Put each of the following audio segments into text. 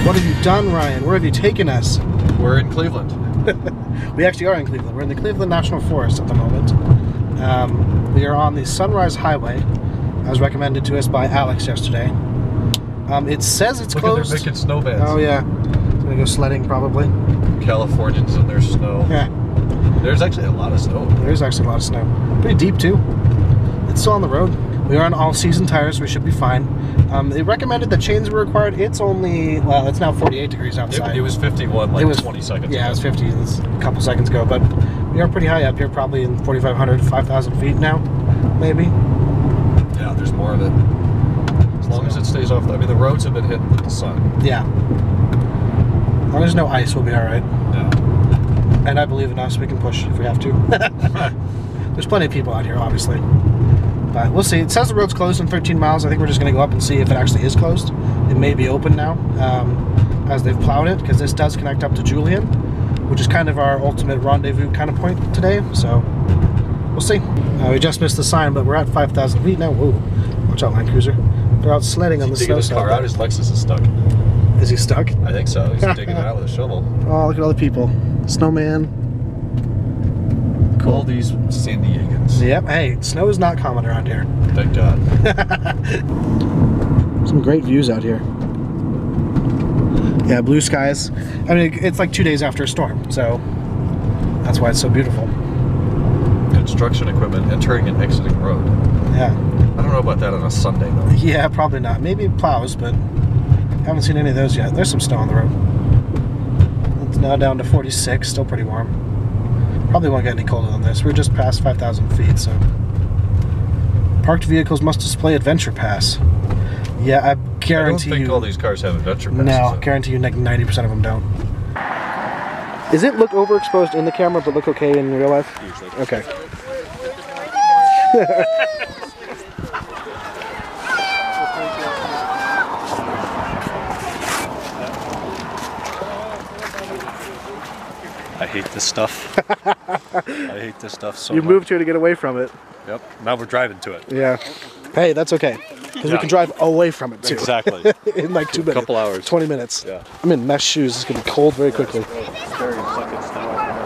What have you done, Ryan? Where have you taken us? We're in Cleveland. We actually are in Cleveland. We're in the Cleveland National Forest at the moment. We are on the Sunrise Highway, as recommended to us by Alex yesterday. It says it's closed. They're making snowbands. Oh yeah, it's gonna go sledding probably. Californians and their snow. Yeah. There's actually a lot of snow. There is actually a lot of snow. Pretty deep too. It's still on the road. We are on all-season tires, so we should be fine. They recommended that chains were required. It's only, well, it's now 48 degrees outside. It was 51 like 20 seconds ago. Yeah, it was 50 a couple seconds ago, but we are pretty high up here, probably in 4,500, 5,000 feet now, maybe. Yeah, there's more of it. As long as it stays off, I mean, the roads have been hit with the sun. Yeah. As long as there's no ice, we'll be all right. Yeah. And I believe in us, we can push if we have to. There's plenty of people out here, obviously. But we'll see. It says the road's closed in 13 miles. I think we're just going to go up and see if it actually is closed. It may be open now, as they've plowed it, because this does connect up to Julian, which is kind of our ultimate rendezvous kind of point today. So we'll see. We just missed the sign, but we're at 5,000 feet now. Whoa! Watch out, Land Cruiser. They're out sledding on the snow side. Car out. His Lexus is stuck. Is he stuck? I think so. He's digging it out with a shovel. Oh, look at all the people. Snowman. Cool. All these San Diegans. Yep. Hey, snow is not common around here. Thank God. Some great views out here. Yeah, blue skies. I mean, it's like 2 days after a storm, so that's why it's so beautiful. Construction equipment entering and exiting road. Yeah. I don't know about that on a Sunday, though. Yeah, probably not. Maybe plows, but haven't seen any of those yet. There's some snow on the road. It's now down to 46, still pretty warm. Probably won't get any colder than this. We're just past 5,000 feet, so. Parked vehicles must display Adventure Pass. Yeah, I guarantee you. I don't think all these cars have Adventure Passes. No, I guarantee you 90% of them don't. Does it look overexposed in the camera but look okay in real life? Usually. Okay. I hate this stuff. I hate this stuff so much. You moved here to get away from it. Yep. Now we're driving to it. Yeah. Hey, that's okay. Because we can drive away from it too. Exactly. In like 2 minutes. A couple hours. 20 minutes. Yeah. I'm in mesh shoes. It's going to be cold very quickly.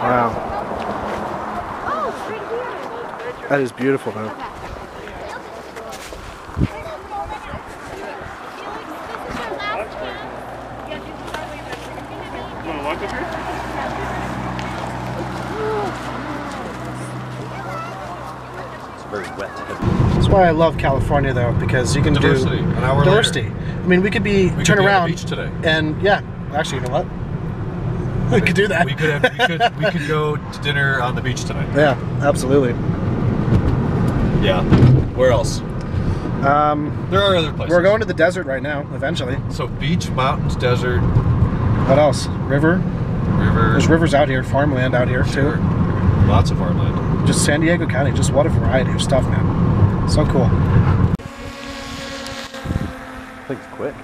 Wow. That is beautiful though. Very wet. That's why I love California though, because you can diversity. do An hour diversity. later. I mean, we could turn around on the beach today. And yeah, actually, you know what? We could do that. We could go to dinner on the beach tonight. Yeah, absolutely. Yeah. Where else? There are other places. We're going to the desert right now, eventually. So beach, mountains, desert. What else? River. River. There's rivers out here, farmland out here Sure. too. Lots of farmland. Just San Diego County, just what a variety of stuff, man. So cool. I think it's quick.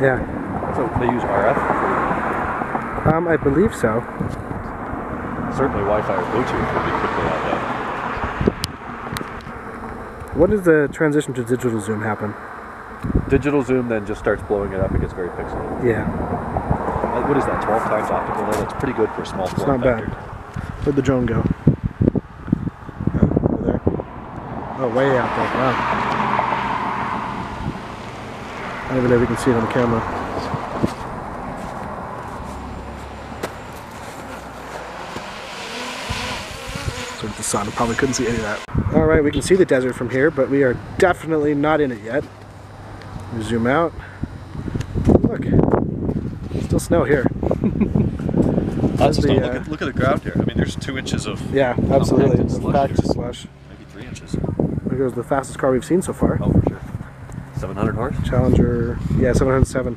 Yeah. So they use RF? I believe so. Certainly Wi-Fi or Bluetooth would be quickly out there. When does the transition to digital zoom happen? Digital zoom then just starts blowing it up. It gets very pixelated. Yeah. What is that, 12 times optical though? That's pretty good for a small form It's not bad. Where'd the drone go? Oh, over there. Oh, way out there. Wow. I don't even know if you can see it on the camera. So with the sun, I probably couldn't see any of that. Alright, we can see the desert from here, but we are definitely not in it yet. We zoom out. Look. Still snow here. Lots of snow. Look at the ground here. I mean, there's 2 inches of yeah, absolutely. compacted slush. Maybe 3 inches. There goes the fastest car we've seen so far. Oh, for sure. 700 horse? Challenger, yeah, 707.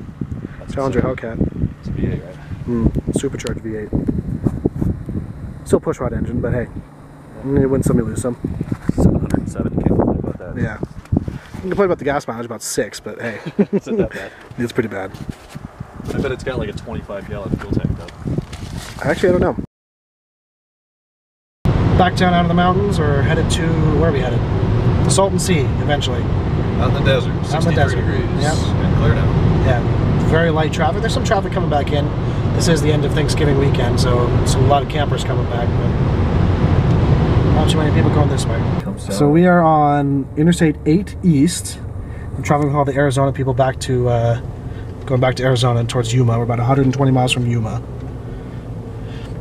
That's Challenger insane. Hellcat. It's a V8, right? Supercharged V8. Still push rod engine, but hey, you win some, you lose some. 707, can't complain about that. Yeah. You can complain about the gas mileage, about 6, but hey. Is it that bad? It's pretty bad. I bet it's got like a 25-gallon fuel tank though. Actually, I don't know. Back down out of the mountains, or headed to, where are we headed? The Salton Sea, eventually. Out in the desert, 63 degrees, yep. and clear now. Yeah, very light traffic. There's some traffic coming back in. This is the end of Thanksgiving weekend, so a lot of campers coming back, but not too many people going this way. So we are on Interstate 8 East. I'm traveling with all the Arizona people back to, going back to Arizona and towards Yuma. We're about 120 miles from Yuma.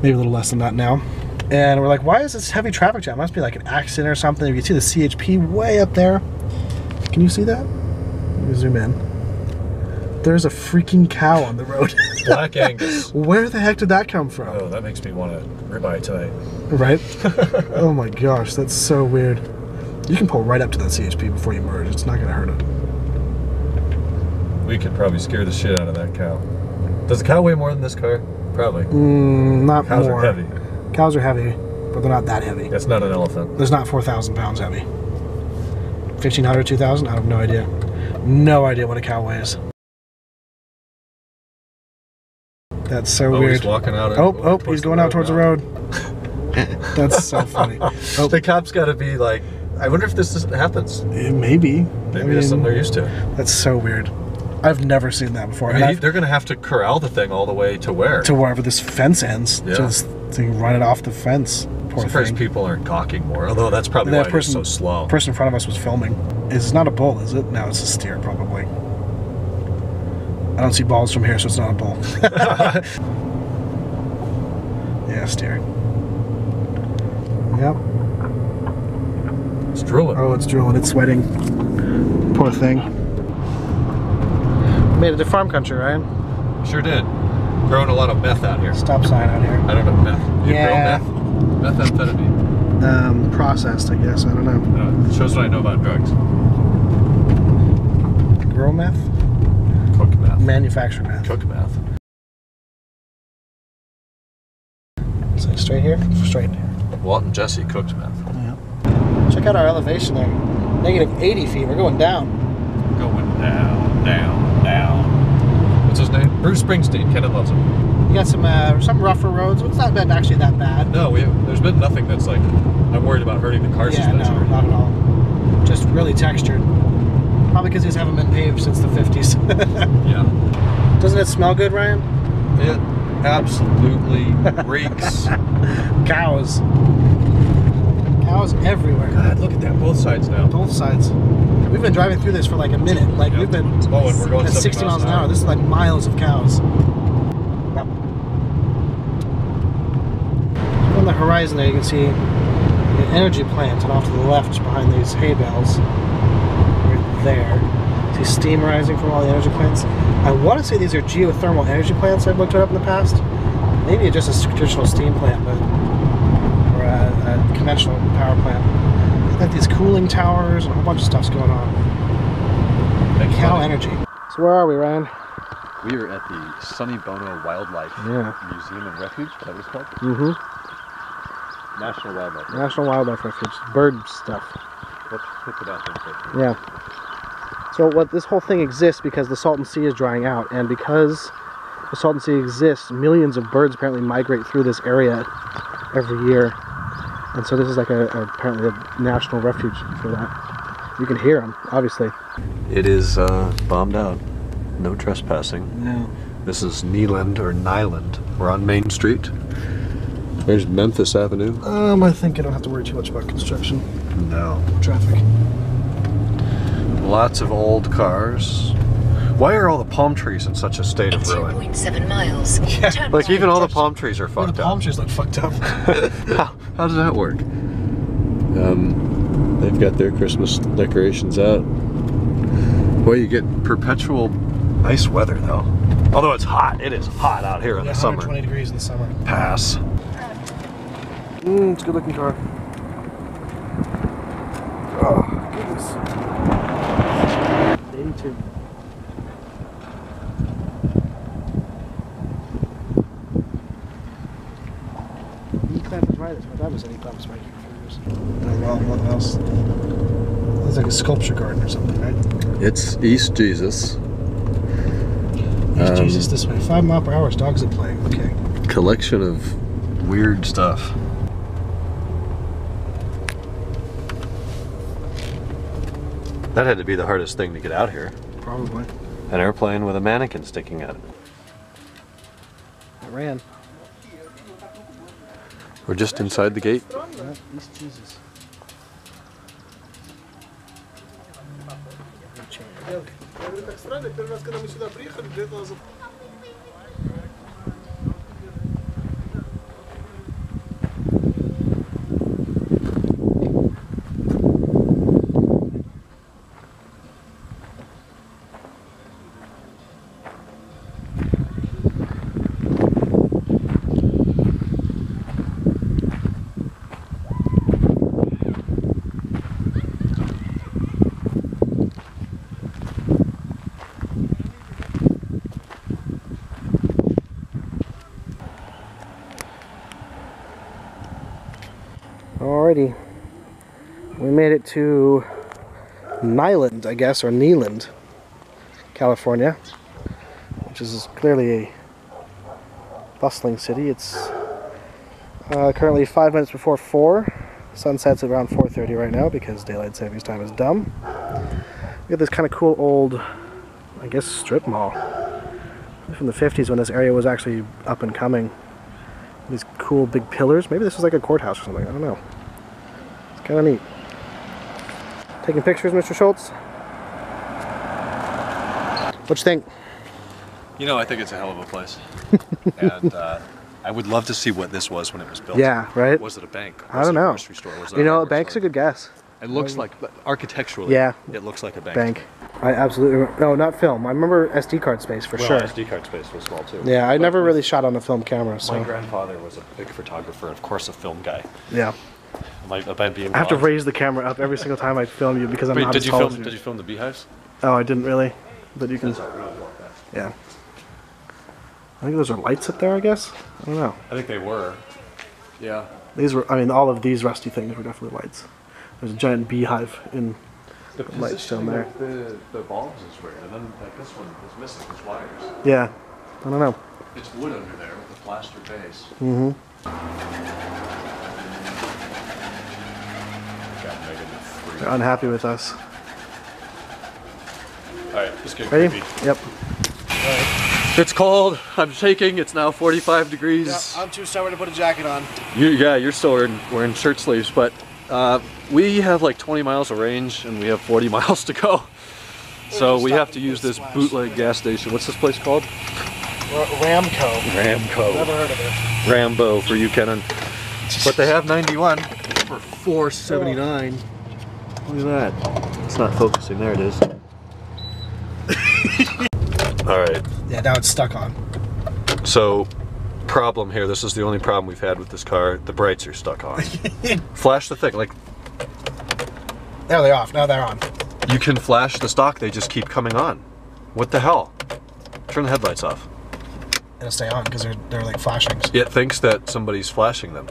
Maybe a little less than that now. And we're like, why is this heavy traffic jam? It must be like an accident or something. You can see the CHP way up there. Can you see that? Let me zoom in. There's a freaking cow on the road. Black Angus. Where the heck did that come from? Oh, that makes me want to ribeye tonight. Right? Oh my gosh, that's so weird. You can pull right up to that CHP before you merge. It's not going to hurt it. We could probably scare the shit out of that cow. Does the cow weigh more than this car? Probably. Not Cows more. are heavy. Cows are heavy, but they're not that heavy. It's not an elephant. There's not 4,000 pounds heavy. 1,500, 2,000? I have no idea. No idea what a cow weighs. That's so weird. He's walking out. He's going out towards the road. That's so funny. Oh. The cop's got to be like, I wonder if this happens. Maybe. Maybe that's something they're used to. That's so weird. I've never seen that before. I mean, they're going to have to corral the thing all the way to where? To wherever this fence ends. Yeah. Just to run it off the fence. Poor Surprised thing. people aren't gawking more, although that's probably why it's so slow. The person in front of us was filming. It's not a bull, is it? No, it's a steer, probably. I don't see balls from here, so it's not a bull. Yeah, steer. Yep. It's drooling. Oh, it's drooling. It's sweating. Poor thing. Made it to farm country, Ryan. Sure did. Growing a lot of meth out here. Stop sign out here. I don't know meth. You grow meth? Methamphetamine. Processed, I guess. I don't know. It shows what I know about drugs. Grow meth? Cook meth. Manufacture meth. Cook meth. So straight here? Straight here. Walt and Jesse cooked meth. Yeah. Check out our elevation there. Negative 80 feet. We're going down. Going down, down, down. What's his name? Bruce Springsteen. Kenneth loves him. You got some rougher roads. It's not been actually that bad. No, there's been nothing that's like, I'm worried about hurting the car suspension. Yeah, no, not at all. Just really textured. Probably because these haven't been paved since the 50s. Yeah. Doesn't it smell good, Ryan? It absolutely reeks. Cows. Cows everywhere. God, look at that. Both sides now. Both sides. We've been driving through this for like a minute. Like we've been and we're going at 60 miles an hour. This is like miles of cows. Yep. On the horizon there you can see an energy plant, and off to the left behind these hay bales. Right there. See steam rising from all the energy plants. I want to say these are geothermal energy plants. I've looked it up in the past. Maybe just a traditional steam plant, but or a conventional power plant. Like these cooling towers and a whole bunch of stuff's going on. Cow energy. So where are we, Ryan? We are at the Sonny Bono Wildlife Museum and Refuge. Is that what it's called? Mm-hmm. National Wildlife Refuge. National Wildlife Refuge. Bird stuff. Let's put the bathroom first. Yeah. So this whole thing exists because the Salton Sea is drying out, and because the Salton Sea exists, millions of birds apparently migrate through this area every year. And so this is like apparently a national refuge for that. You can hear them, obviously. It is bombed out. No trespassing. No. This is Nyland. We're on Main Street. There's Memphis Avenue. I think I don't have to worry too much about construction. No. Traffic. Lots of old cars. Why are all the palm trees in such a state of ruin? 2.7 miles. Yeah. Like even all the palm trees are fucked The palm up. trees look fucked up. How does that work? They've got their Christmas decorations out. Boy, you get perpetual nice weather though. Although it's hot. It is hot out here in the summer. 120 degrees in the summer. Pass. It's a good looking car. Oh, goodness. 82. E-clamp is right. I thought that was an E-clamp right here for years. Oh, well, what else? It's like a sculpture garden or something, right? It's East Jesus. East Jesus this way. 5 miles per hour. Dogs at play. Okay. Collection of weird stuff. That had to be the hardest thing to get out here. Probably. An airplane with a mannequin sticking out. It ran. We're just inside the gate. Yeah, East Jesus. Alrighty, we made it to Nyland, I guess, or Neeland, California, which is clearly a bustling city. It's currently 5 minutes before 4. Sunset's around 4:30 right now because daylight savings time is dumb. We got this kind of cool old, I guess, strip mall from the 50s when this area was actually up and coming. These cool big pillars. Maybe this was like a courthouse or something. I don't know. It's kind of neat. Taking pictures, Mr. Schultz? What you think? You know, I think it's a hell of a place. And I would love to see what this was when it was built. Yeah, right? Was it a bank? I don't know. Was it a grocery store? Was it You know, a bank's a good guess. It looks like, architecturally, yeah, it looks like a bank. Bank. I absolutely, no, not film. I remember SD card space for sure. SD card space was small too. Yeah, I never really shot on a film camera, so. My grandfather was a big photographer, of course a film guy. Yeah. I have to raise the camera up every single time I film you because I'm not as tall as you. Did you film the beehives? Oh, I didn't really, but you can. Yeah. I think those are lights up there, I guess? I don't know. I think they were. Yeah. These were, I mean, all of these rusty things were definitely lights. There's a giant beehive in the lights down there. The bulbs is weird, and then like this one is missing its wires. Yeah. I don't know. It's wood under there with a plaster base. Mm-hmm. They're unhappy with us. Alright, let's get ready? Creepy. Yep. Right. It's cold. I'm shaking. It's now 45 degrees. Yeah, I'm too stubborn to put a jacket on. You're still wearing shirt sleeves, but we have like 20 miles of range and we have 40 miles to go. So we have to use this bootleg gas station. What's this place called? Ramco. Ramco. Never heard of it. Rambo for you, Kenan. But they have 91 for $4.79. Look at that. It's not focusing. There it is. Alright. Yeah, now it's stuck on. So, problem here. This is the only problem we've had with this car. The brights are stuck on. Flash the thing. Like, now they're off. Now they're on. You can flash the stock. They just keep coming on. What the hell? Turn the headlights off. It'll stay on because they're like flashings. It thinks that somebody's flashing them.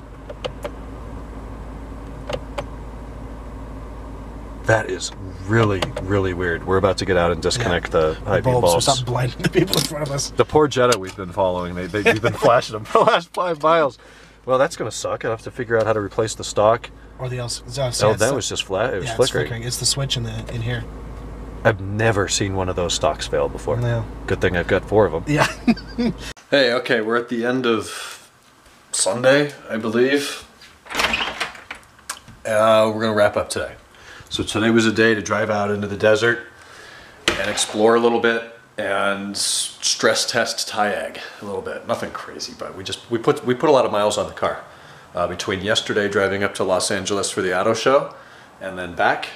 That is really, really weird. We're about to get out and disconnect the high beam bulbs. So stop blinding the people in front of us. The poor Jetta we've been following, we've been flashing them for the last 5 miles. Well, that's going to suck. I'll have to figure out how to replace the stock. Or the else. Oh, that was just flat. It was flickering. It's the switch in here. I've never seen one of those stocks fail before. No. Good thing I've got 4 of them. Yeah. Hey, okay, we're at the end of Sunday, I believe. We're going to wrap up today. So today was a day to drive out into the desert and explore a little bit and stress test TIAG a little bit. Nothing crazy, but we put a lot of miles on the car. Between yesterday driving up to Los Angeles for the auto show and then back,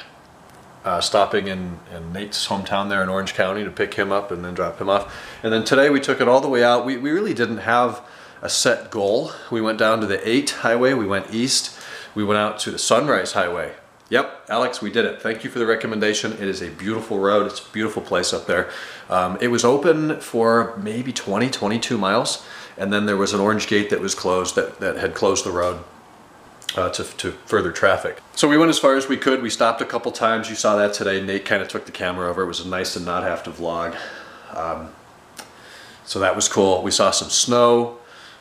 stopping in Nate's hometown there in Orange County to pick him up and then drop him off. And then today we took it all the way out. We really didn't have a set goal. We went down to the 8 highway, we went east, we went out to the Sunrise Highway. Yep, Alex, we did it. Thank you for the recommendation. It is a beautiful road. It's a beautiful place up there. It was open for maybe 20, 22 miles. And then there was an orange gate that was closed, that had closed the road to further traffic. So we went as far as we could. We stopped a couple times. You saw that today. Nate kind of took the camera over. It was nice to not have to vlog. So that was cool. We saw some snow.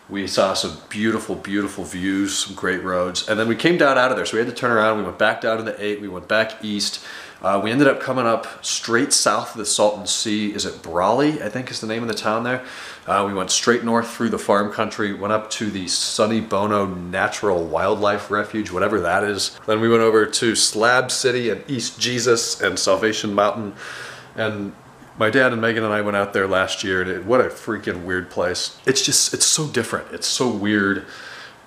We saw some beautiful, beautiful views, some great roads. And then we came down out of there. So we had to turn around. We went back down to the 8. We went back east. We ended up coming up straight south of the Salton Sea. Is it Brawley, I think is the name of the town there. We went straight north through the farm country, went up to the Sunny Bono Natural Wildlife Refuge, whatever that is. Then we went over to Slab City and East Jesus and Salvation Mountain. And my dad and Megan and I went out there last year, and what a freaking weird place. It's so different. It's so weird,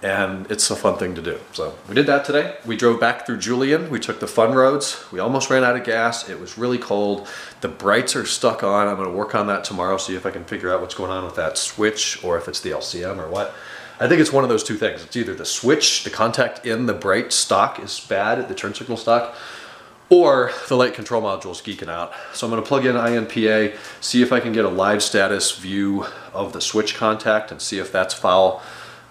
and it's a fun thing to do. So we did that today. We drove back through Julian. We took the fun roads. We almost ran out of gas. It was really cold. The brights are stuck on. I'm gonna work on that tomorrow, see if I can figure out what's going on with that switch, or if it's the LCM or what. I think it's one of those two things. It's either the switch, the contact in the bright stock is bad, the turn signal stock, or the light control module is geeking out. So I'm going to plug in INPA, see if I can get a live status view of the switch contact and see if that's foul.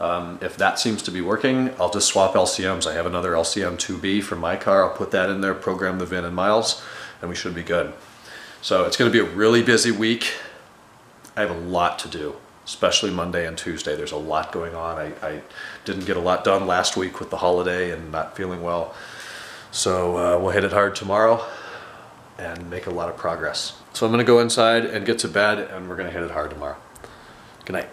If that seems to be working, I'll just swap LCMs. I have another LCM 2B from my car. I'll put that in there, program the VIN and miles, and we should be good. So it's going to be a really busy week. I have a lot to do, especially Monday and Tuesday. There's a lot going on. I didn't get a lot done last week with the holiday and not feeling well. So we'll hit it hard tomorrow and make a lot of progress. So I'm gonna go inside and get to bed, and we're gonna hit it hard tomorrow. Good night.